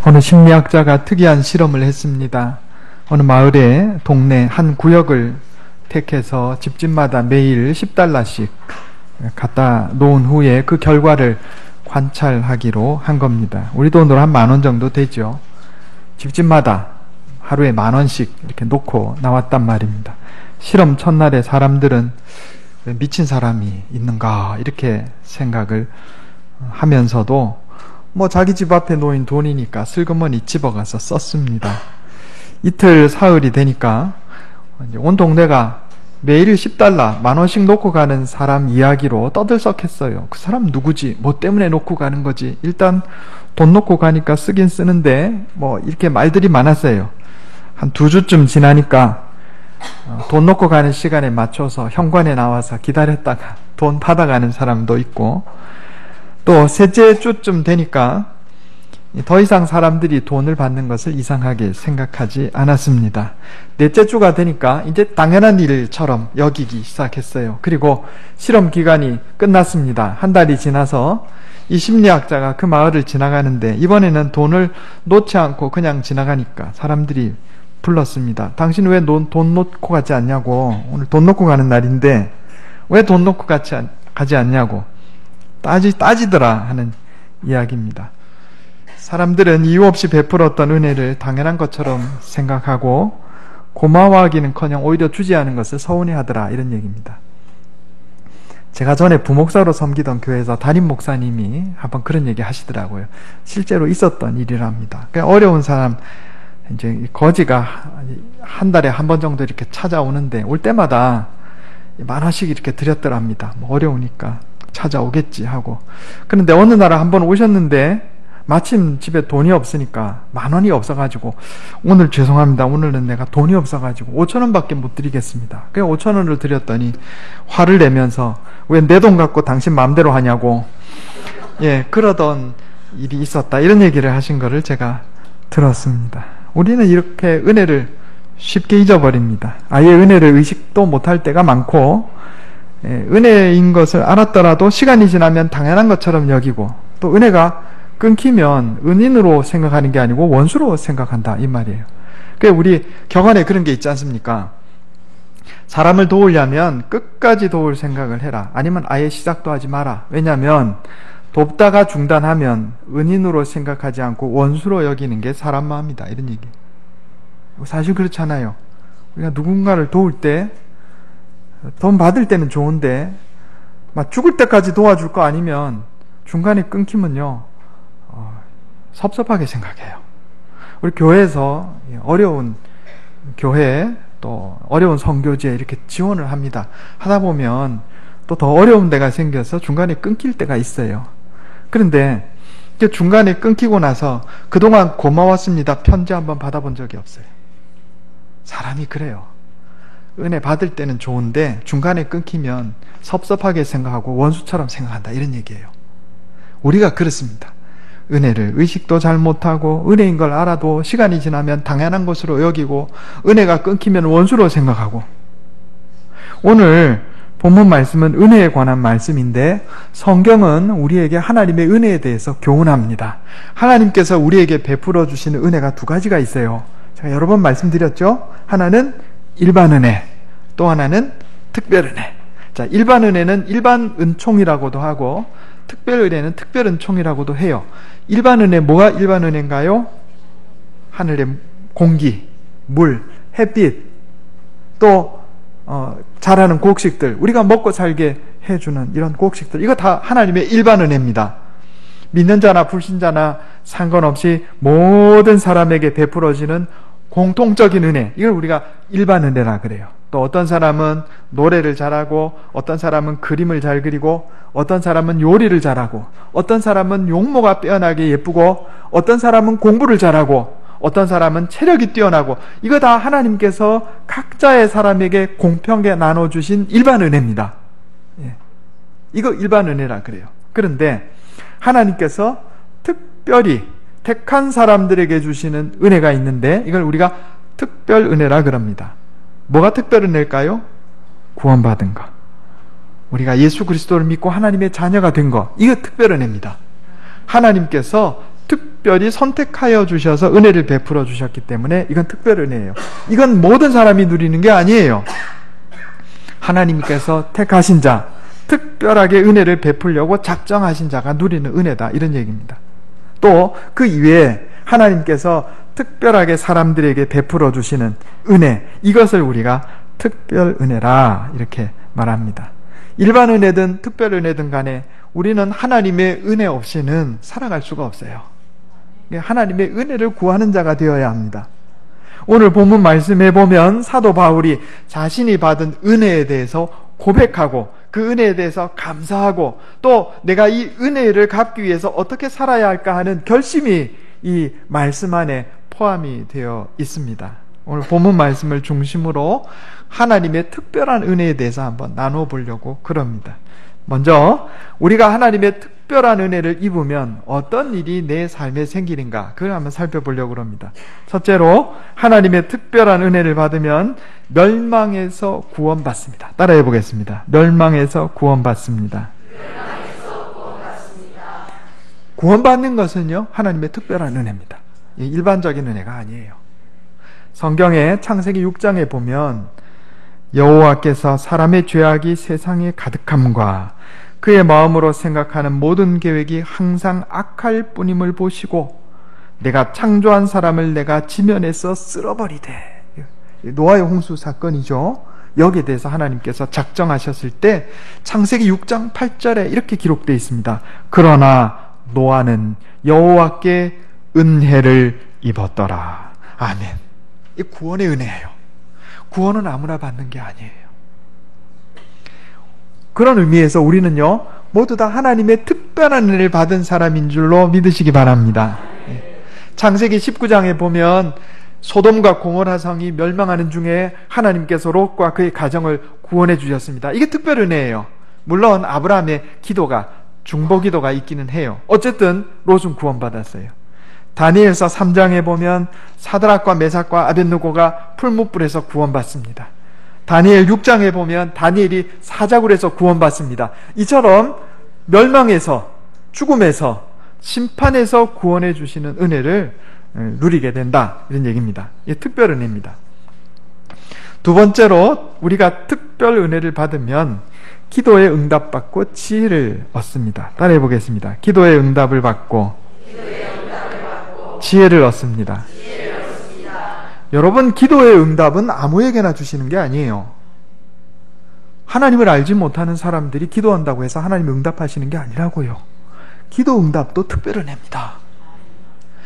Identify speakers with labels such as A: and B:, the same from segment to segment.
A: 어느 심리학자가 특이한 실험을 했습니다. 어느 마을의 동네 한 구역을 택해서 집집마다 매일 $10씩 갖다 놓은 후에 그 결과를 관찰하기로 한 겁니다. 우리 돈으로 한 10,000원 정도 되죠. 집집마다 하루에 10,000원씩 이렇게 놓고 나왔단 말입니다. 실험 첫날에 사람들은 왜 미친 사람이 있는가 이렇게 생각을 하면서도 자기 집 앞에 놓인 돈이니까 슬그머니 집어가서 썼습니다. 이틀 사흘이 되니까 온 동네가 매일 $10, 10,000원씩 놓고 가는 사람 이야기로 떠들썩했어요. 그 사람 누구지? 뭐 때문에 놓고 가는 거지? 일단 돈 놓고 가니까 쓰긴 쓰는데 이렇게 말들이 많았어요. 한 2주쯤 지나니까 돈 놓고 가는 시간에 맞춰서 현관에 나와서 기다렸다가 돈 받아가는 사람도 있고, 또 셋째 주쯤 되니까 더 이상 사람들이 돈을 받는 것을 이상하게 생각하지 않았습니다. 넷째 주가 되니까 이제 당연한 일처럼 여기기 시작했어요. 그리고 실험 기간이 끝났습니다. 한 달이 지나서 이 심리학자가 그 마을을 지나가는데 이번에는 돈을 놓지 않고 그냥 지나가니까 사람들이 불렀습니다. 당신 왜 돈 놓고 가지 않냐고. 오늘 돈 놓고 가는 날인데 왜 돈 놓고 가지 않냐고 따지더라 하는 이야기입니다. 사람들은 이유 없이 베풀었던 은혜를 당연한 것처럼 생각하고 고마워하기는커녕 오히려 주지 않은 것을 서운해하더라, 이런 얘기입니다. 제가 전에 부목사로 섬기던 교회에서 담임 목사님이 한번 그런 얘기 하시더라고요. 실제로 있었던 일이랍니다. 어려운 사람, 이제 거지가 한 달에 한 번 정도 이렇게 찾아오는데 올 때마다 10,000원씩 이렇게 드렸더랍니다. 어려우니까 찾아오겠지 하고. 그런데 어느 날 한번 오셨는데 마침 집에 돈이 없으니까 10,000원이 없어가지고 오늘 죄송합니다. 오늘은 내가 돈이 없어가지고 5,000원밖에 못 드리겠습니다. 그냥 5,000원을 드렸더니 화를 내면서 왜 내 돈 갖고 당신 마음대로 하냐고 그러던 일이 있었다, 이런 얘기를 하신 거를 제가 들었습니다. 우리는 이렇게 은혜를 쉽게 잊어버립니다. 아예 은혜를 의식도 못할 때가 많고, 은혜인 것을 알았더라도 시간이 지나면 당연한 것처럼 여기고, 또 은혜가 끊기면 은인으로 생각하는 게 아니고 원수로 생각한다, 이 말이에요. 그러니까 우리 격언에 그런 게 있지 않습니까? 사람을 도우려면 끝까지 도울 생각을 해라. 아니면 아예 시작도 하지 마라. 왜냐하면 돕다가 중단하면 은인으로 생각하지 않고 원수로 여기는 게 사람 마음이다, 이런 얘기. 사실 그렇잖아요. 우리가 누군가를 도울 때 돈 받을 때는 좋은데 막 죽을 때까지 도와줄 거 아니면 중간에 끊기면요 섭섭하게 생각해요. 우리 교회에서 어려운 교회 또 어려운 선교지에 이렇게 지원을 합니다. 하다 보면 또 더 어려운 데가 생겨서 중간에 끊길 때가 있어요. 그런데 중간에 끊기고 나서 그동안 고마웠습니다 편지 한번 받아본 적이 없어요. 사람이 그래요. 은혜 받을 때는 좋은데 중간에 끊기면 섭섭하게 생각하고 원수처럼 생각한다, 이런 얘기예요. 우리가 그렇습니다. 은혜를 의식도 잘 못하고 은혜인 걸 알아도 시간이 지나면 당연한 것으로 여기고 은혜가 끊기면 원수로 생각하고. 오늘 본문 말씀은 은혜에 관한 말씀인데 성경은 우리에게 하나님의 은혜에 대해서 교훈합니다. 하나님께서 우리에게 베풀어 주시는 은혜가 2가지가 있어요. 제가 여러 번 말씀드렸죠. 하나는 일반 은혜, 또 하나는 특별 은혜. 자, 일반 은혜는 일반 은총이라고도 하고 특별 은혜는 특별 은총이라고도 해요. 일반 은혜, 뭐가 일반 은혜인가요? 하늘의 공기, 물, 햇빛, 또 자라는 곡식들, 우리가 먹고 살게 해주는 이런 곡식들, 이거 다 하나님의 일반 은혜입니다. 믿는 자나 불신자나 상관없이 모든 사람에게 베풀어지는 공통적인 은혜, 이걸 우리가 일반 은혜라 그래요. 또 어떤 사람은 노래를 잘하고, 어떤 사람은 그림을 잘 그리고, 어떤 사람은 요리를 잘하고, 어떤 사람은 용모가 빼어나게 예쁘고, 어떤 사람은 공부를 잘하고, 어떤 사람은 체력이 뛰어나고, 이거 다 하나님께서 각자의 사람에게 공평하게 나눠주신 일반 은혜입니다. 이거 일반 은혜라 그래요. 그런데 하나님께서 특별히 택한 사람들에게 주시는 은혜가 있는데 이걸 우리가 특별 은혜라 그럽니다. 뭐가 특별 은혜일까요? 구원받은 것, 우리가 예수 그리스도를 믿고 하나님의 자녀가 된 것, 이거 특별 은혜입니다. 하나님께서 특별 특별히 선택하여 주셔서 은혜를 베풀어 주셨기 때문에 이건 특별 은혜예요. 이건 모든 사람이 누리는 게 아니에요. 하나님께서 택하신 자, 특별하게 은혜를 베풀려고 작정하신 자가 누리는 은혜다, 이런 얘기입니다. 또 그 이외에 하나님께서 특별하게 사람들에게 베풀어 주시는 은혜, 이것을 우리가 특별 은혜라 이렇게 말합니다. 일반 은혜든 특별 은혜든 간에 우리는 하나님의 은혜 없이는 살아갈 수가 없어요. 하나님의 은혜를 구하는 자가 되어야 합니다. 오늘 본문 말씀에 보면 사도 바울이 자신이 받은 은혜에 대해서 고백하고 그 은혜에 대해서 감사하고 또 내가 이 은혜를 갚기 위해서 어떻게 살아야 할까 하는 결심이 이 말씀 안에 포함이 되어 있습니다. 오늘 본문 말씀을 중심으로 하나님의 특별한 은혜에 대해서 한번 나눠보려고 그럽니다. 먼저 우리가 하나님의 특별한 은혜를 입으면 어떤 일이 내 삶에 생기는가, 그걸 한번 살펴보려고 합니다. 첫째로 하나님의 특별한 은혜를 받으면 멸망에서 구원받습니다. 따라해 보겠습니다. 멸망에서 구원받습니다. 구원받는 것은요, 하나님의 특별한 은혜입니다. 일반적인 은혜가 아니에요. 성경의 창세기 6장에 보면 여호와께서 사람의 죄악이 세상에 가득함과 그의 마음으로 생각하는 모든 계획이 항상 악할 뿐임을 보시고 내가 창조한 사람을 내가 지면에서 쓸어버리되, 노아의 홍수 사건이죠. 여기에 대해서 하나님께서 작정하셨을 때 창세기 6장 8절에 이렇게 기록되어 있습니다. 그러나 노아는 여호와께 은혜를 입었더라. 아멘. 이 구원의 은혜예요. 구원은 아무나 받는 게 아니에요. 그런 의미에서 우리는요, 모두 다 하나님의 특별한 은혜를 받은 사람인 줄로 믿으시기 바랍니다. 창세기 19장에 보면 소돔과 고모라 성이 멸망하는 중에 하나님께서 롯과 그의 가정을 구원해 주셨습니다. 이게 특별 은혜예요. 물론 아브라함의 기도가, 중보 기도가 있기는 해요. 어쨌든 롯은 구원받았어요. 다니엘서 3장에 보면 사드락과 메삭과 아벳느고가 풀무불에서 구원받습니다. 다니엘 6장에 보면 다니엘이 사자굴에서 구원받습니다. 이처럼 멸망에서, 죽음에서, 심판에서 구원해 주시는 은혜를 누리게 된다, 이런 얘기입니다. 이게 특별 은혜입니다. 두 번째로 우리가 특별 은혜를 받으면 기도에 응답받고 지혜를 얻습니다. 따라해 보겠습니다. 기도에 응답을 받고 지혜를 얻습니다. 여러분, 기도의 응답은 아무에게나 주시는 게 아니에요. 하나님을 알지 못하는 사람들이 기도한다고 해서 하나님 응답하시는 게 아니라고요. 기도 응답도 특별 은혜입니다.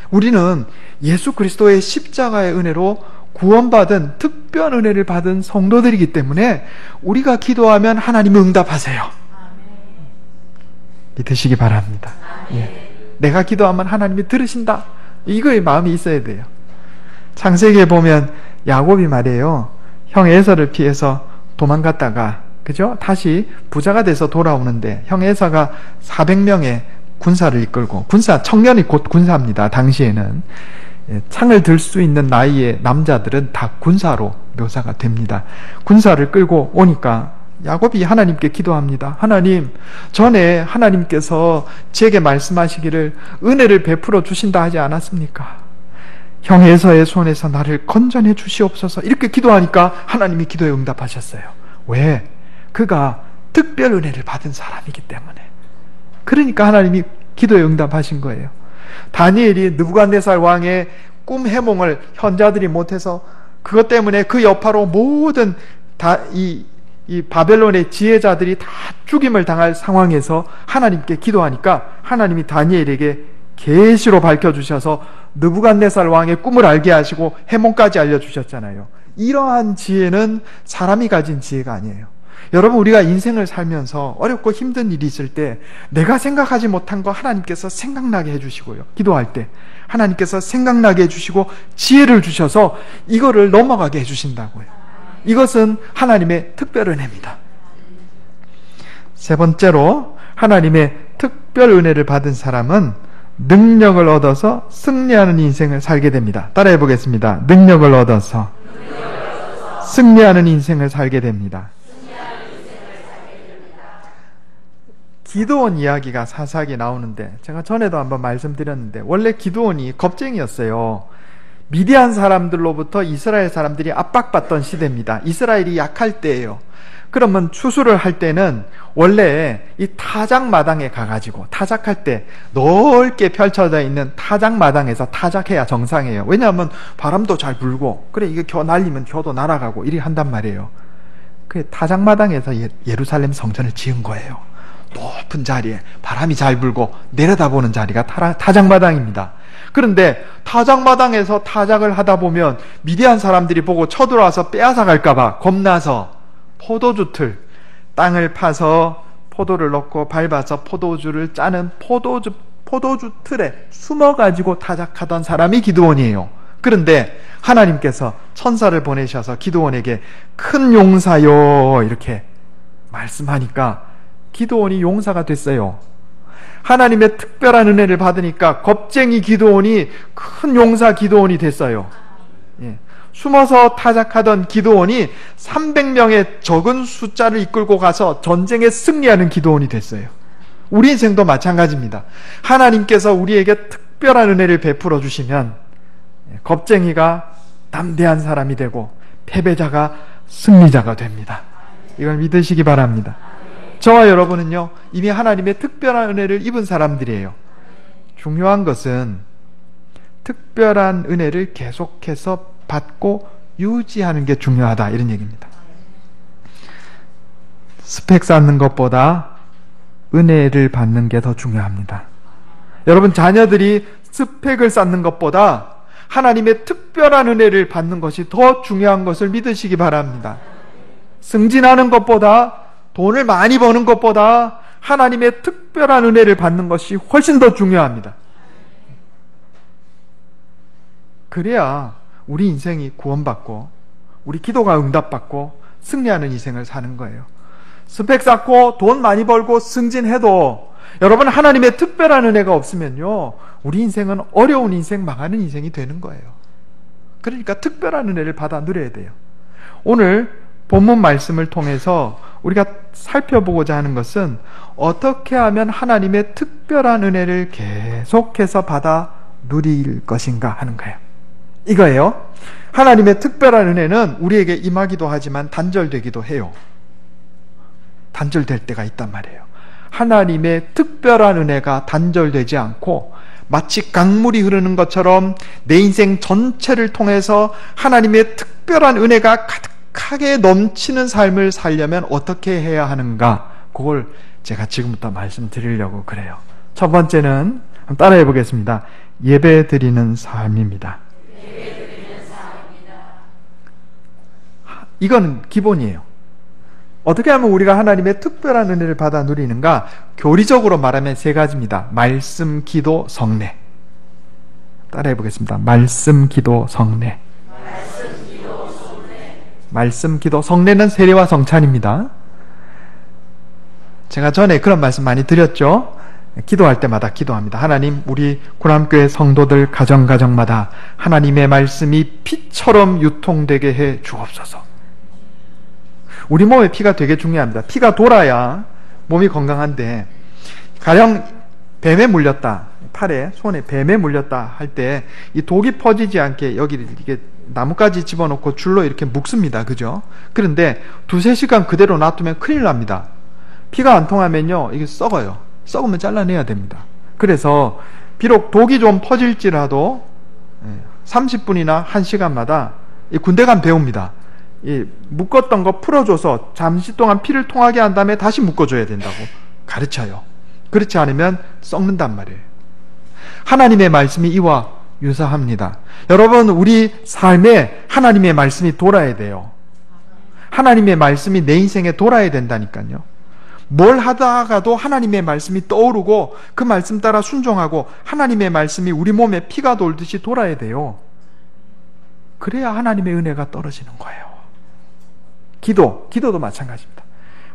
A: 우리는 예수 그리스도의 십자가의 은혜로 구원받은 특별 은혜를 받은 성도들이기 때문에 우리가 기도하면 하나님이 응답하세요. 믿으시기 바랍니다. 예. 내가 기도하면 하나님이 들으신다, 이거의 마음이 있어야 돼요. 창세기에 보면 야곱이 말이에요, 형 에서를 피해서 도망갔다가, 그죠? 다시 부자가 돼서 돌아오는데 형 에서가 400명의 군사를 이끌고, 군사, 청년이 곧 군사입니다. 당시에는 창을 들 수 있는 나이의 남자들은 다 군사로 묘사가 됩니다. 군사를 끌고 오니까 야곱이 하나님께 기도합니다. 하나님, 전에 하나님께서 제게 말씀하시기를 은혜를 베풀어 주신다 하지 않았습니까? 형 에서의 손에서 나를 건져내 주시옵소서. 이렇게 기도하니까 하나님이 기도에 응답하셨어요. 왜? 그가 특별 은혜를 받은 사람이기 때문에. 그러니까 하나님이 기도에 응답하신 거예요. 다니엘이 느부갓네살 왕의 꿈 해몽을 현자들이 못해서 그것 때문에 그 여파로 모든 이 바벨론의 지혜자들이 다 죽임을 당할 상황에서 하나님께 기도하니까 하나님이 다니엘에게 계시로 밝혀주셔서 느부갓네살 왕의 꿈을 알게 하시고 해몽까지 알려주셨잖아요. 이러한 지혜는 사람이 가진 지혜가 아니에요. 여러분, 우리가 인생을 살면서 어렵고 힘든 일이 있을 때 내가 생각하지 못한 거 하나님께서 생각나게 해주시고요, 기도할 때 하나님께서 생각나게 해주시고 지혜를 주셔서 이거를 넘어가게 해주신다고요. 이것은 하나님의 특별 은혜입니다. 세 번째로 하나님의 특별 은혜를 받은 사람은 능력을 얻어서 승리하는 인생을 살게 됩니다. 따라해 보겠습니다. 능력을 얻어서 승리하는 인생을 살게 됩니다. 기드온 이야기가 사사기 나오는데, 제가 전에도 한번 말씀드렸는데, 원래 기드온이 겁쟁이였어요. 미디안 사람들로부터 이스라엘 사람들이 압박받던 시대입니다. 이스라엘이 약할 때예요. 그러면 추수를 할 때는 원래 이 타작마당에 가가지고 타작할 때 넓게 펼쳐져 있는 타작마당에서 타작해야 정상이에요. 왜냐하면 바람도 잘 불고, 그래 이게 겨 날리면 겨도 날아가고 이리 한단 말이에요. 그 타작마당에서 예루살렘 성전을 지은 거예요. 높은 자리에 바람이 잘 불고 내려다보는 자리가 타작마당입니다. 그런데 타작마당에서 타작을 하다 보면 미디안 사람들이 보고 쳐들어와서 빼앗아 갈까봐 겁나서 포도주 틀, 땅을 파서 포도를 넣고 밟아서 포도주를 짜는 포도주 틀에 숨어가지고 타작하던 사람이 기드온이에요. 그런데 하나님께서 천사를 보내셔서 기드온에게 큰 용사요 이렇게 말씀하니까 기드온이 용사가 됐어요. 하나님의 특별한 은혜를 받으니까 겁쟁이 기드온이 큰 용사 기드온이 됐어요. 예. 숨어서 타작하던 기드온이 300명의 적은 숫자를 이끌고 가서 전쟁에 승리하는 기드온이 됐어요. 우리 인생도 마찬가지입니다. 하나님께서 우리에게 특별한 은혜를 베풀어 주시면 겁쟁이가 담대한 사람이 되고 패배자가 승리자가 됩니다. 이걸 믿으시기 바랍니다. 저와 여러분은요, 이미 하나님의 특별한 은혜를 입은 사람들이에요. 중요한 것은 특별한 은혜를 계속해서 받고 유지하는 게 중요하다, 이런 얘기입니다. 스펙 쌓는 것보다 은혜를 받는 게 더 중요합니다. 여러분, 자녀들이 스펙을 쌓는 것보다 하나님의 특별한 은혜를 받는 것이 더 중요한 것을 믿으시기 바랍니다. 승진하는 것보다, 돈을 많이 버는 것보다 하나님의 특별한 은혜를 받는 것이 훨씬 더 중요합니다. 그래야 우리 인생이 구원받고 우리 기도가 응답받고 승리하는 인생을 사는 거예요. 스펙 쌓고 돈 많이 벌고 승진해도 여러분, 하나님의 특별한 은혜가 없으면요, 우리 인생은 어려운 인생, 망하는 인생이 되는 거예요. 그러니까 특별한 은혜를 받아 누려야 돼요. 오늘 본문 말씀을 통해서 우리가 살펴보고자 하는 것은 어떻게 하면 하나님의 특별한 은혜를 계속해서 받아 누릴 것인가 하는 거예요. 이거예요. 하나님의 특별한 은혜는 우리에게 임하기도 하지만 단절되기도 해요. 단절될 때가 있단 말이에요. 하나님의 특별한 은혜가 단절되지 않고 마치 강물이 흐르는 것처럼 내 인생 전체를 통해서 하나님의 특별한 은혜가 가득하게 넘치는 삶을 살려면 어떻게 해야 하는가, 그걸 제가 지금부터 말씀드리려고 그래요. 첫 번째는 한번 따라해 보겠습니다. 예배 드리는 삶입니다. 이건 기본이에요. 어떻게 하면 우리가 하나님의 특별한 은혜를 받아 누리는가? 교리적으로 말하면 세 가지입니다. 말씀, 기도, 성례. 따라해 보겠습니다. 말씀, 기도, 성례. 말씀, 기도, 성례는 세례와 성찬입니다. 제가 전에 그런 말씀 많이 드렸죠. 기도할 때마다 기도합니다. 하나님, 우리 구남교회 성도들 가정가정마다 하나님의 말씀이 피처럼 유통되게 해 주옵소서. 우리 몸에 피가 되게 중요합니다. 피가 돌아야 몸이 건강한데, 가령 뱀에 물렸다, 팔에, 손에 뱀에 물렸다 할 때 이 독이 퍼지지 않게 여기 이렇게 나뭇가지 집어넣고 줄로 이렇게 묶습니다. 그죠? 그런데 2-3시간 그대로 놔두면 큰일 납니다. 피가 안 통하면요, 이게 썩어요. 썩으면 잘라내야 됩니다. 그래서 비록 독이 좀 퍼질지라도 30분이나 1시간마다 군대 간 배웁니다. 이 묶었던 거 풀어줘서 잠시 동안 피를 통하게 한 다음에 다시 묶어줘야 된다고 가르쳐요. 그렇지 않으면 썩는단 말이에요. 하나님의 말씀이 이와 유사합니다. 여러분, 우리 삶에 하나님의 말씀이 돌아야 돼요. 하나님의 말씀이 내 인생에 돌아야 된다니까요. 뭘 하다가도 하나님의 말씀이 떠오르고 그 말씀 따라 순종하고 하나님의 말씀이 우리 몸에 피가 돌듯이 돌아야 돼요. 그래야 하나님의 은혜가 떨어지는 거예요. 기도도 마찬가지입니다.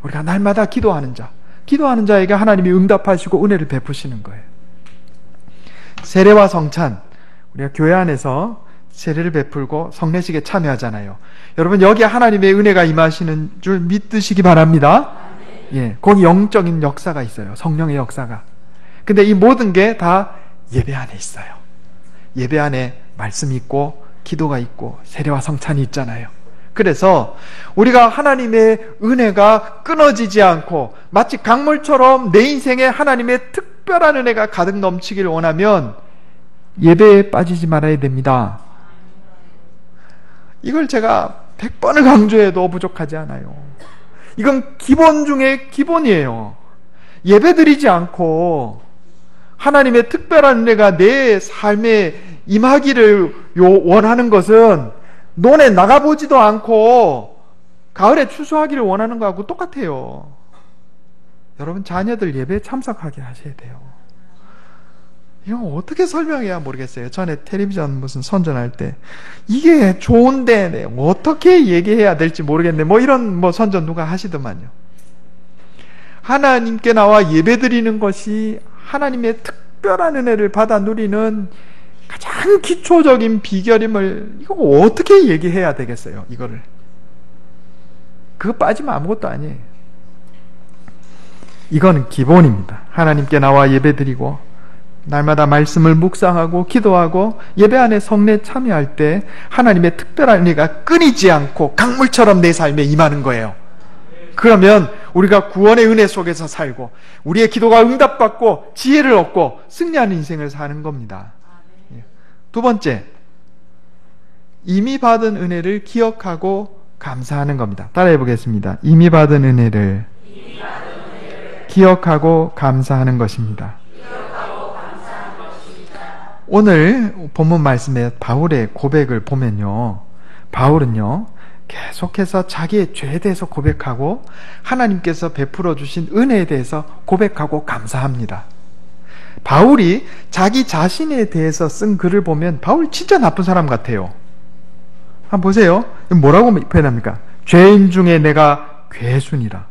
A: 우리가 날마다 기도하는 자에게 하나님이 응답하시고 은혜를 베푸시는 거예요. 세례와 성찬, 우리가 교회 안에서 세례를 베풀고 성례식에 참여하잖아요. 여러분, 여기에 하나님의 은혜가 임하시는 줄 믿으시기 바랍니다. 예, 거기 영적인 역사가 있어요. 성령의 역사가. 근데 이 모든 게 다 예배 안에 있어요. 예배 안에 말씀이 있고 기도가 있고 세례와 성찬이 있잖아요. 그래서 우리가 하나님의 은혜가 끊어지지 않고 마치 강물처럼 내 인생에 하나님의 특별한 은혜가 가득 넘치기를 원하면 예배에 빠지지 말아야 됩니다. 이걸 제가 100번을 강조해도 부족하지 않아요. 이건 기본 중에 기본이에요. 예배드리지 않고 하나님의 특별한 은혜가 내 삶에 임하기를 원하는 것은 논에 나가보지도 않고 가을에 추수하기를 원하는 거하고 똑같아요. 여러분 자녀들 예배에 참석하게 하셔야 돼요. 이거 어떻게 설명해야 모르겠어요. 전에 텔레비전 무슨 선전할 때 이게 좋은데 어떻게 얘기해야 될지 모르겠네. 뭐 이런 선전 누가 하시더만요. 하나님께 나와 예배드리는 것이 하나님의 특별한 은혜를 받아 누리는 가장 기초적인 비결임을 이거 어떻게 얘기해야 되겠어요? 이거를 그거 빠지면 아무것도 아니에요. 이거는 기본입니다. 하나님께 나와 예배드리고 날마다 말씀을 묵상하고 기도하고 예배 안에 성례 참여할 때 하나님의 특별한 은혜가 끊이지 않고 강물처럼 내 삶에 임하는 거예요. 그러면 우리가 구원의 은혜 속에서 살고 우리의 기도가 응답받고 지혜를 얻고 승리하는 인생을 사는 겁니다. 두 번째, 이미 받은 은혜를 기억하고 감사하는 겁니다. 따라해 보겠습니다. 이미 받은 은혜를 기억하고 감사하는 것입니다. 오늘 본문 말씀에 바울의 고백을 보면요, 바울은요 계속해서 자기의 죄에 대해서 고백하고 하나님께서 베풀어 주신 은혜에 대해서 고백하고 감사합니다. 바울이 자기 자신에 대해서 쓴 글을 보면 바울 진짜 나쁜 사람 같아요. 한번 보세요. 뭐라고 표현합니까? 죄인 중에 내가 괴순이라.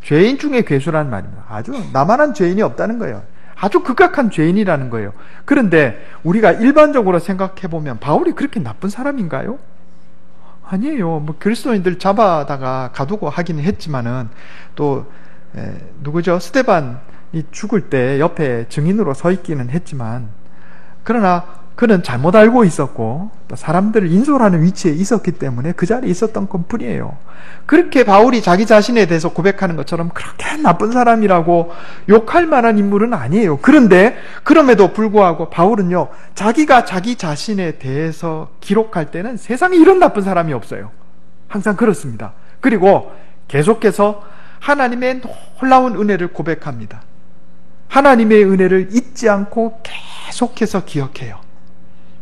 A: 죄인 중에 괴수라는 말입니다. 아주 나만한 죄인이 없다는 거예요. 아주 극악한 죄인이라는 거예요. 그런데 우리가 일반적으로 생각해보면 바울이 그렇게 나쁜 사람인가요? 아니에요. 그리스도인들 잡아다가 가두고 하기는 했지만은 또 누구죠? 스데반이 죽을 때 옆에 증인으로 서 있기는 했지만, 그러나 그는 잘못 알고 있었고 또 사람들을 인솔하는 위치에 있었기 때문에 그 자리에 있었던 것뿐이에요. 그렇게 바울이 자기 자신에 대해서 고백하는 것처럼 그렇게 나쁜 사람이라고 욕할 만한 인물은 아니에요. 그런데 그럼에도 불구하고 바울은요, 자기가 자기 자신에 대해서 기록할 때는 세상에 이런 나쁜 사람이 없어요. 항상 그렇습니다. 그리고 계속해서 하나님의 놀라운 은혜를 고백합니다. 하나님의 은혜를 잊지 않고 계속해서 기억해요.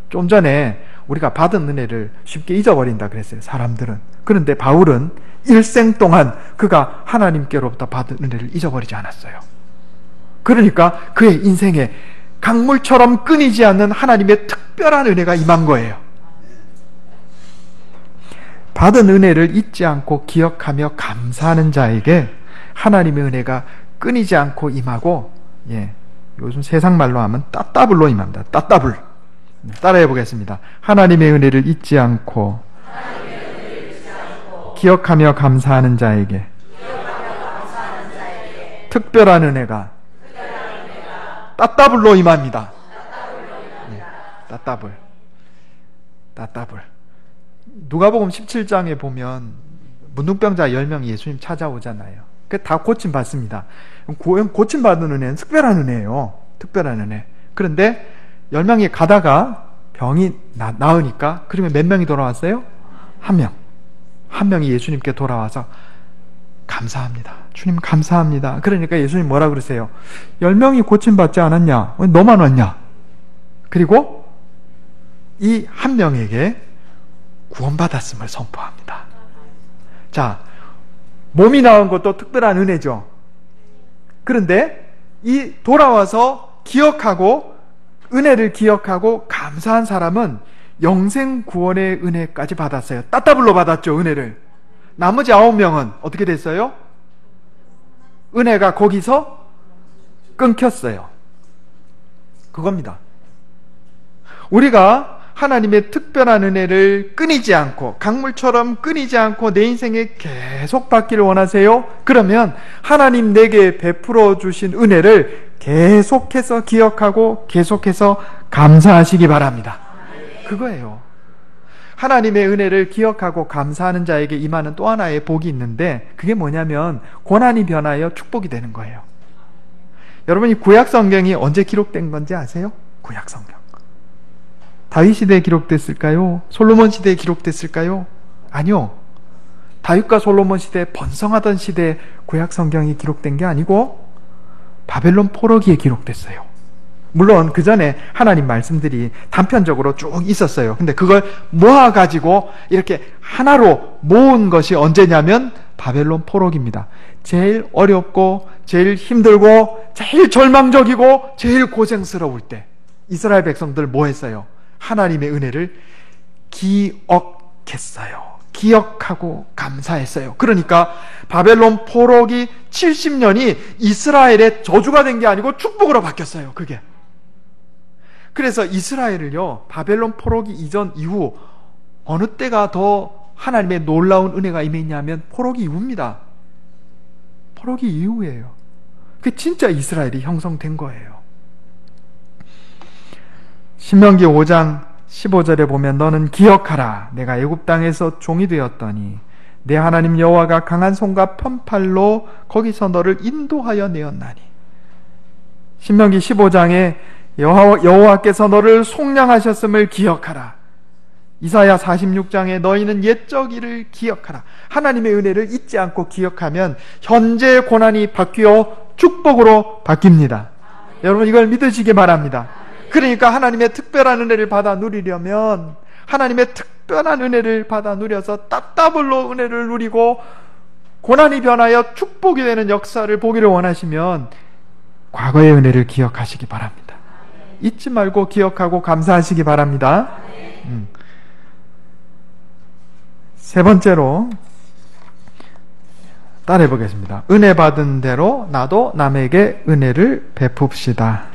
A: 좀 전에 우리가 받은 은혜를 쉽게 잊어버린다 그랬어요, 사람들은. 그런데 바울은 일생 동안 그가 하나님께로부터 받은 은혜를 잊어버리지 않았어요. 그러니까 그의 인생에 강물처럼 끊이지 않는 하나님의 특별한 은혜가 임한 거예요. 받은 은혜를 잊지 않고 기억하며 감사하는 자에게 하나님의 은혜가 끊이지 않고 임하고, 요즘 세상 말로 하면 따따블로 임합니다. 따따블. 따라해 보겠습니다. 하나님의 은혜를 잊지 않고 기억하며 감사하는 자에게 특별한 은혜가 따따블로 임합니다. 따따블. 누가복음 17장에 보면 문둥병자 10명이 예수님 찾아오잖아요. 그 다 고침받습니다. 고침받은 은혜는 특별한 은혜예요. 특별한 은혜. 그런데 10명이 가다가 병이 나으니까, 그러면 몇 명이 돌아왔어요? 한 명이 예수님께 돌아와서 감사합니다. 주님 감사합니다. 그러니까 예수님 뭐라 그러세요? 10명이 고침받지 않았냐? 왜 너만 왔냐? 그리고 이 한 명에게 구원받았음을 선포합니다. 자, 몸이 나은 것도 특별한 은혜죠. 그런데 이 돌아와서 기억하고 은혜를 기억하고 감사한 사람은 영생 구원의 은혜까지 받았어요. 따따블로 받았죠, 은혜를. 나머지 9명은 어떻게 됐어요? 은혜가 거기서 끊겼어요. 그겁니다. 우리가 하나님의 특별한 은혜를 끊이지 않고, 강물처럼 끊이지 않고 내 인생에 계속 받기를 원하세요? 그러면 하나님 내게 베풀어 주신 은혜를 계속해서 기억하고 계속해서 감사하시기 바랍니다. 그거예요. 하나님의 은혜를 기억하고 감사하는 자에게 임하는 또 하나의 복이 있는데, 그게 뭐냐면 고난이 변하여 축복이 되는 거예요. 여러분이 구약 성경이 언제 기록된 건지 아세요? 구약 성경. 다윗 시대에 기록됐을까요? 솔로몬 시대에 기록됐을까요? 아니요. 다윗과 솔로몬 시대에 번성하던 시대에 구약 성경이 기록된 게 아니고 바벨론 포로기에 기록됐어요. 물론 그 전에 하나님 말씀들이 단편적으로 쭉 있었어요. 근데 그걸 모아가지고 이렇게 하나로 모은 것이 언제냐면 바벨론 포로기입니다. 제일 어렵고 제일 힘들고 제일 절망적이고 제일 고생스러울 때 이스라엘 백성들 뭐 했어요? 하나님의 은혜를 기억했어요. 기억하고 감사했어요. 그러니까 바벨론 포로기 70년이 이스라엘의 저주가 된 게 아니고 축복으로 바뀌었어요. 그게. 그래서 이스라엘을요, 바벨론 포로기 이전 이후 어느 때가 더 하나님의 놀라운 은혜가 임했냐면 포로기 이후입니다. 포로기 이후예요. 그게 진짜 이스라엘이 형성된 거예요. 신명기 5장 15절에 보면 너는 기억하라. 내가 애굽 땅에서 종이 되었더니 내 하나님 여호와가 강한 손과 편팔로 거기서 너를 인도하여 내었나니. 신명기 15장에 여호와께서 너를 속량하셨음을 기억하라. 이사야 46장에 너희는 옛적 일을 기억하라. 하나님의 은혜를 잊지 않고 기억하면 현재 고난이 바뀌어 축복으로 바뀝니다. 여러분 이걸 믿으시기 바랍니다. 그러니까 하나님의 특별한 은혜를 받아 누리려면, 하나님의 특별한 은혜를 받아 누려서 따따블로 은혜를 누리고 고난이 변하여 축복이 되는 역사를 보기를 원하시면 과거의 은혜를 기억하시기 바랍니다. 잊지 말고 기억하고 감사하시기 바랍니다. 세 번째로 따라해 보겠습니다. 은혜 받은 대로 나도 남에게 은혜를 베풉시다.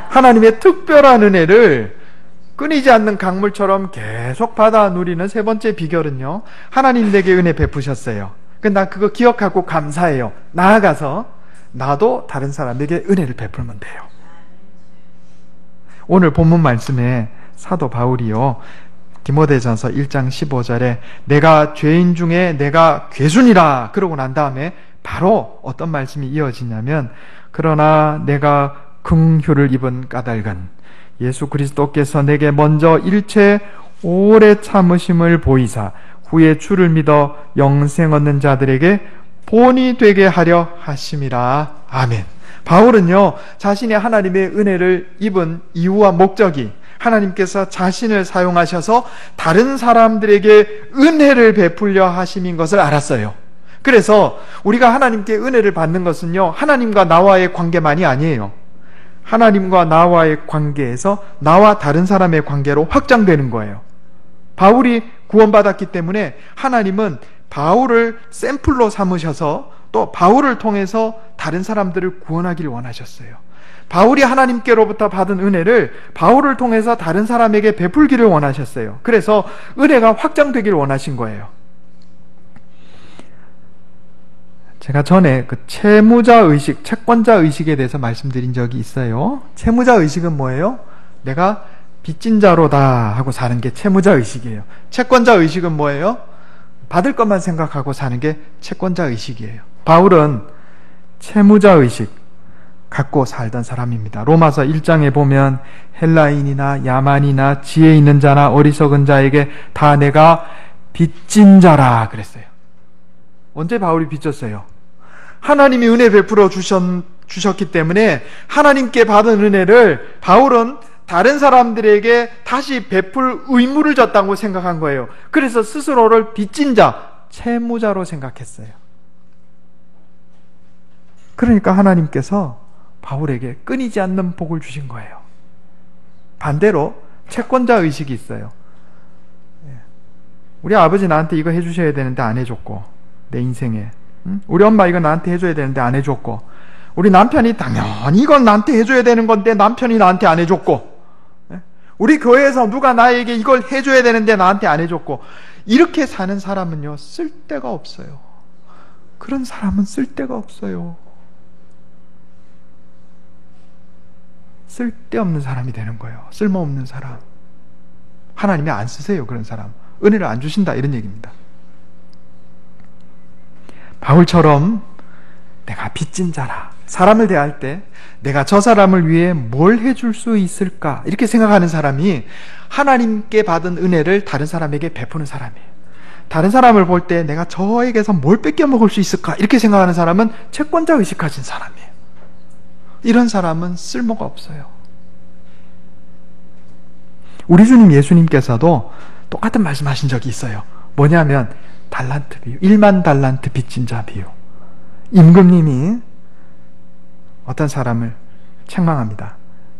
A: 하나님의 특별한 은혜를 끊이지 않는 강물처럼 계속 받아 누리는 세 번째 비결은요, 하나님 내게 은혜 베푸셨어요. 나 그거 기억하고 감사해요. 나아가서 나도 다른 사람에게 은혜를 베풀면 돼요. 오늘 본문 말씀에 사도 바울이요, 디모데전서 1장 15절에 내가 죄인 중에 내가 괴순이라 그러고 난 다음에 바로 어떤 말씀이 이어지냐면, 그러나 내가 긍휼을 입은 까닭은 예수 그리스도께서 내게 먼저 일체 오래 참으심을 보이사 후에 주를 믿어 영생 얻는 자들에게 본이 되게 하려 하심이라. 아멘. 바울은요, 자신이 하나님의 은혜를 입은 이유와 목적이 하나님께서 자신을 사용하셔서 다른 사람들에게 은혜를 베풀려 하심인 것을 알았어요. 그래서 우리가 하나님께 은혜를 받는 것은요, 하나님과 나와의 관계만이 아니에요. 하나님과 나와의 관계에서 나와 다른 사람의 관계로 확장되는 거예요. 바울이 구원받았기 때문에 하나님은 바울을 샘플로 삼으셔서 또 바울을 통해서 다른 사람들을 구원하기를 원하셨어요. 바울이 하나님께로부터 받은 은혜를 바울을 통해서 다른 사람에게 베풀기를 원하셨어요. 그래서 은혜가 확장되기를 원하신 거예요. 제가 전에 그 채무자 의식, 채권자 의식에 대해서 말씀드린 적이 있어요. 채무자 의식은 뭐예요? 내가 빚진 자로다 하고 사는 게 채무자 의식이에요. 채권자 의식은 뭐예요? 받을 것만 생각하고 사는 게 채권자 의식이에요. 바울은 채무자 의식 갖고 살던 사람입니다. 로마서 1장에 보면 헬라인이나 야만이나 지혜 있는 자나 어리석은 자에게 다 내가 빚진 자라 그랬어요. 언제 바울이 빚졌어요? 하나님이 은혜 베풀어 주셨기 때문에 하나님께 받은 은혜를 바울은 다른 사람들에게 다시 베풀 의무를 졌다고 생각한 거예요. 그래서 스스로를 빚진 자, 채무자로 생각했어요. 그러니까 하나님께서 바울에게 끊이지 않는 복을 주신 거예요. 반대로 채권자 의식이 있어요. 우리 아버지 나한테 이거 해주셔야 되는데 안 해줬고, 내 인생에 우리 엄마 이거 나한테 해줘야 되는데 안 해줬고, 우리 남편이 당연히 이건 나한테 해줘야 되는 건데 남편이 나한테 안 해줬고, 우리 교회에서 누가 나에게 이걸 해줘야 되는데 나한테 안 해줬고, 이렇게 사는 사람은요, 쓸데가 없어요. 그런 사람은 쓸데가 없어요. 쓸데없는 사람이 되는 거예요. 쓸모없는 사람. 하나님이 안 쓰세요, 그런 사람. 은혜를 안 주신다, 이런 얘기입니다. 바울처럼 내가 빚진 자라, 사람을 대할 때 내가 저 사람을 위해 뭘 해줄 수 있을까, 이렇게 생각하는 사람이 하나님께 받은 은혜를 다른 사람에게 베푸는 사람이에요. 다른 사람을 볼 때 내가 저에게서 뭘 뺏겨 먹을 수 있을까, 이렇게 생각하는 사람은 채권자 의식 가진 사람이에요. 이런 사람은 쓸모가 없어요. 우리 주님 예수님께서도 똑같은 말씀하신 적이 있어요. 뭐냐면 달란트 비유, 1만 달란트 빚진 자 비유. 임금님이 어떤 사람을 책망합니다.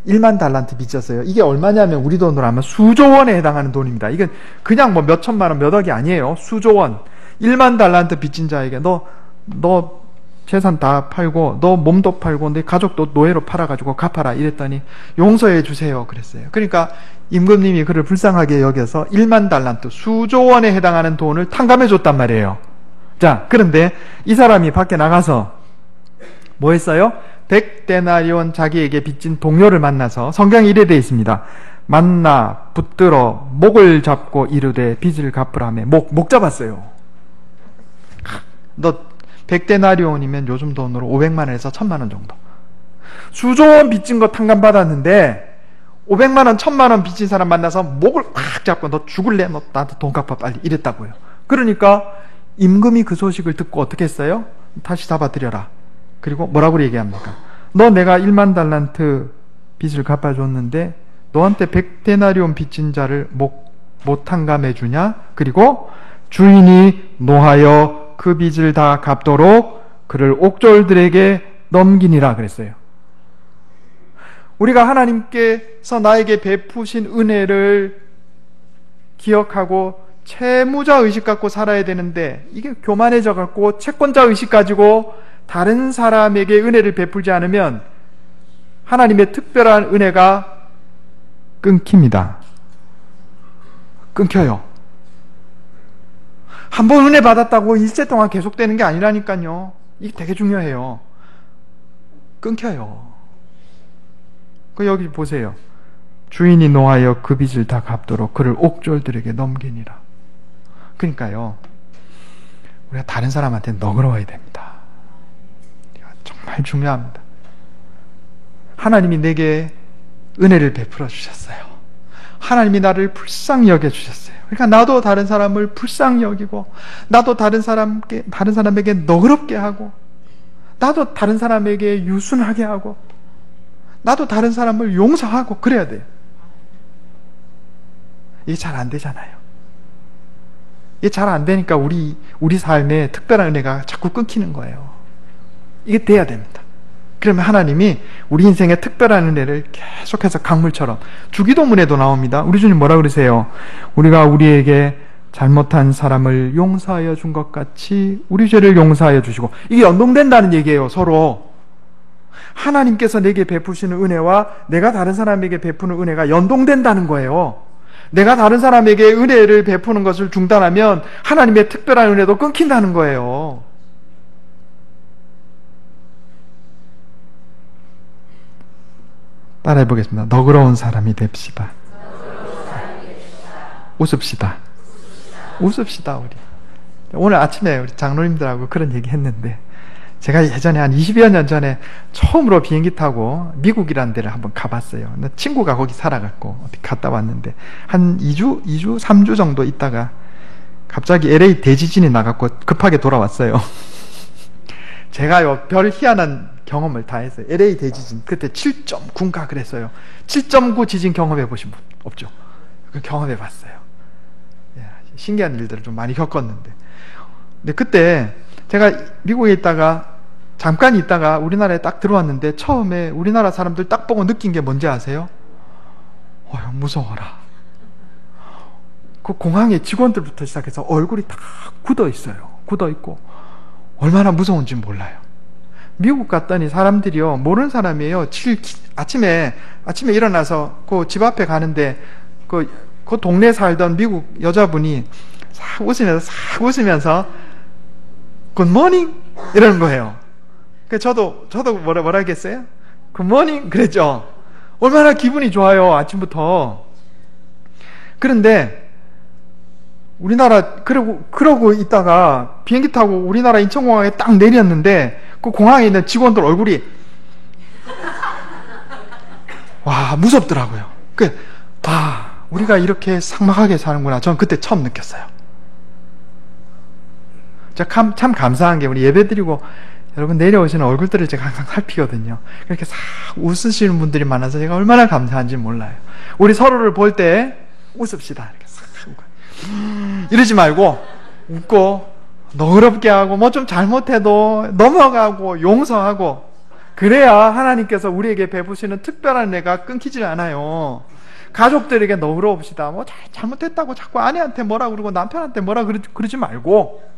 A: 1만 달란트 빚졌어요. 이게 얼마냐면 우리 돈으로 하면 수조 원에 해당하는 돈입니다. 이건 그냥 뭐 몇 천만 원, 몇 억이 아니에요. 수조 원. 1만 달란트 빚진 자에게 너 재산 다 팔고, 너 몸도 팔고, 내 가족도 노예로 팔아가지고 갚아라, 이랬더니 용서해 주세요, 그랬어요. 그러니까 임금님이 그를 불쌍하게 여겨서 1만 달란트, 수조 원에 해당하는 돈을 탕감해 줬단 말이에요. 자, 그런데 이 사람이 밖에 나가서 뭐 했어요? 100데나리온 자기에게 빚진 동료를 만나서, 성경에 이래 되어 있습니다. 만나 붙들어 목을 잡고 이르되 빚을 갚으라며. 목 잡았어요. 너 100데나리온이면 요즘 돈으로 500만 원에서 1000만 원 정도. 수조 원 빚진 거 탕감받았는데 500만 원, 1000만 원 빚진 사람 만나서 목을 확 잡고 너 죽을래? 너 나한테 돈 갚아 빨리, 이랬다고요. 그러니까 임금이 그 소식을 듣고 어떻게 했어요? 다시 잡아들여라. 그리고 뭐라고 얘기합니까? 너 내가 1만 달란트 빚을 갚아줬는데 너한테 100데나리온 빚진 자를 못 탕감해 주냐? 그리고 주인이 노하여 그 빚을 다 갚도록 그를 옥졸들에게 넘기니라 그랬어요. 우리가 하나님께서 나에게 베푸신 은혜를 기억하고 채무자 의식 갖고 살아야 되는데, 이게 교만해져 갖고 채권자 의식 가지고 다른 사람에게 은혜를 베풀지 않으면 하나님의 특별한 은혜가 끊깁니다. 끊겨요. 한번 은혜 받았다고 일세 동안 계속되는 게 아니라니까요. 이게 되게 중요해요. 끊겨요. 여기 보세요. 주인이 노하여 그 빚을 다 갚도록 그를 옥졸들에게 넘기니라. 그러니까요, 우리가 다른 사람한테 너그러워야 됩니다. 이거 정말 중요합니다. 하나님이 내게 은혜를 베풀어 주셨어요. 하나님이 나를 불쌍히 여겨 주셨어요. 그러니까 나도 다른 사람을 불쌍히 여기고, 나도 다른 사람에게 너그럽게 하고, 나도 다른 사람에게 유순하게 하고, 나도 다른 사람을 용서하고 그래야 돼요. 이게 잘 안 되잖아요. 이게 잘 안 되니까 우리 삶에 특별한 은혜가 자꾸 끊기는 거예요. 이게 돼야 됩니다. 그러면 하나님이 우리 인생에 특별한 은혜를 계속해서 강물처럼, 주기도문에도 나옵니다. 우리 주님 뭐라 그러세요? 우리가 우리에게 잘못한 사람을 용서하여 준 것 같이 우리 죄를 용서하여 주시고. 이게 연동된다는 얘기예요, 서로. 하나님께서 내게 베푸시는 은혜와 내가 다른 사람에게 베푸는 은혜가 연동된다는 거예요. 내가 다른 사람에게 은혜를 베푸는 것을 중단하면 하나님의 특별한 은혜도 끊긴다는 거예요. 따라해 보겠습니다. 너그러운 사람이 됩시다. 웃읍시다. 웃읍시다, 우리. 오늘 아침에 우리 장로님들하고 그런 얘기 했는데, 제가 예전에 한 20여 년 전에 처음으로 비행기 타고 미국이라는 데를 한번 가봤어요. 친구가 거기 살아갖고 어디 갔다 왔는데, 한 2주, 3주 정도 있다가 갑자기 LA 대지진이 나갖고 급하게 돌아왔어요. 제가요, 별 희한한 경험을 다 했어요. LA 대지진, 그때 7.9인가 그랬어요. 7.9 지진 경험해 보신 분 없죠? 그 경험해 봤어요. 신기한 일들을 좀 많이 겪었는데, 근데 그때 제가 미국에 잠깐 있다가 우리나라에 딱 들어왔는데, 처음에 우리나라 사람들 딱 보고 느낀 게 뭔지 아세요? 무서워라. 그 공항의 직원들부터 시작해서 얼굴이 다 굳어 있어요. 굳어 있고 얼마나 무서운지 몰라요. 미국 갔더니 사람들이요, 모르는 사람이에요. 아침에 일어나서 그 집 앞에 가는데 그 동네에 살던 미국 여자분이 싹 웃으면서 굿모닝 이러는 거예요. 저도 뭐라 하겠어요? 굿모닝 그랬죠. 얼마나 기분이 좋아요, 아침부터. 그런데 우리나라 그러고 있다가 비행기 타고 우리나라 인천공항에 딱 내렸는데 그 공항에 있는 직원들 얼굴이 와, 무섭더라고요. 우리가 이렇게 삭막하게 사는구나. 전 그때 처음 느꼈어요. 참 감사한 게, 우리 예배드리고 여러분 내려오시는 얼굴들을 제가 항상 살피거든요. 그렇게 싹 웃으시는 분들이 많아서 제가 얼마나 감사한지 몰라요. 우리 서로를 볼 때 웃읍시다. 이렇게 싹 웃고. 이러지 말고 웃고 너그럽게 하고 뭐 좀 잘못해도 넘어가고 용서하고, 그래야 하나님께서 우리에게 베푸시는 특별한 은혜가 끊기질 않아요. 가족들에게 너그러웁시다. 뭐 잘못했다고 자꾸 아내한테 뭐라 그러고 남편한테 뭐라 그러지 말고,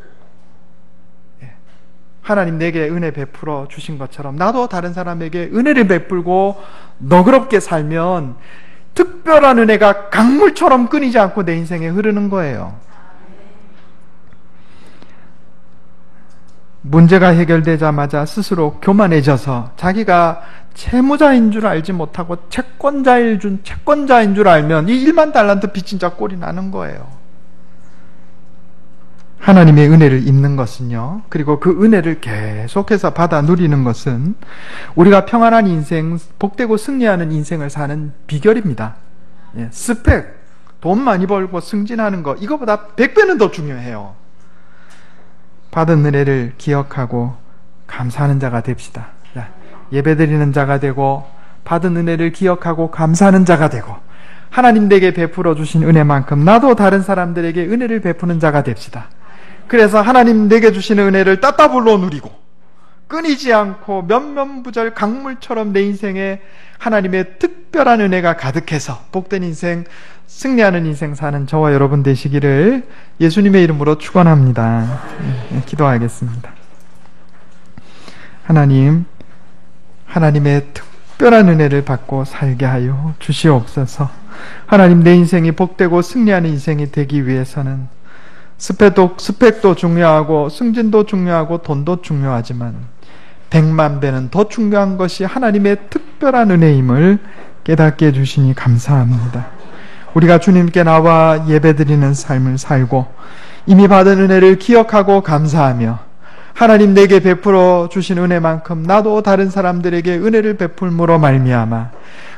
A: 하나님 내게 은혜 베풀어 주신 것처럼 나도 다른 사람에게 은혜를 베풀고 너그럽게 살면 특별한 은혜가 강물처럼 끊이지 않고 내 인생에 흐르는 거예요. 문제가 해결되자마자 스스로 교만해져서 자기가 채무자인 줄 알지 못하고 채권자인 줄 알면 이 1만 달란트 빚진 자 꼴이 나는 거예요. 하나님의 은혜를 입는 것은요, 그리고 그 은혜를 계속해서 받아 누리는 것은 우리가 평안한 인생, 복되고 승리하는 인생을 사는 비결입니다. 스펙, 돈 많이 벌고 승진하는 거, 이거보다 100배는 더 중요해요. 받은 은혜를 기억하고 감사하는 자가 됩시다. 예배드리는 자가 되고 받은 은혜를 기억하고 감사하는 자가 되고, 하나님 내게 베풀어 주신 은혜만큼 나도 다른 사람들에게 은혜를 베푸는 자가 됩시다. 그래서 하나님 내게 주시는 은혜를 따따블로 누리고 끊이지 않고 면면부절 강물처럼 내 인생에 하나님의 특별한 은혜가 가득해서 복된 인생, 승리하는 인생 사는 저와 여러분 되시기를 예수님의 이름으로 축원합니다. 기도하겠습니다. 하나님의 특별한 은혜를 받고 살게 하여 주시옵소서. 하나님, 내 인생이 복되고 승리하는 인생이 되기 위해서는 스펙도 중요하고 승진도 중요하고 돈도 중요하지만 100만 배는 더 중요한 것이 하나님의 특별한 은혜임을 깨닫게 해주시니 감사합니다. 우리가 주님께 나와 예배드리는 삶을 살고 이미 받은 은혜를 기억하고 감사하며 하나님 내게 베풀어 주신 은혜만큼 나도 다른 사람들에게 은혜를 베풀므로 말미암아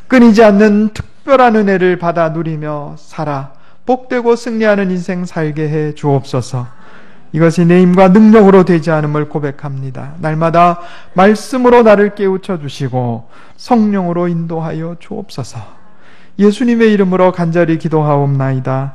A: 끊이지 않는 특별한 은혜를 받아 누리며 살아 복되고 승리하는 인생 살게 해 주옵소서. 이것이 내 힘과 능력으로 되지 않음을 고백합니다. 날마다 말씀으로 나를 깨우쳐 주시고 성령으로 인도하여 주옵소서. 예수님의 이름으로 간절히 기도하옵나이다.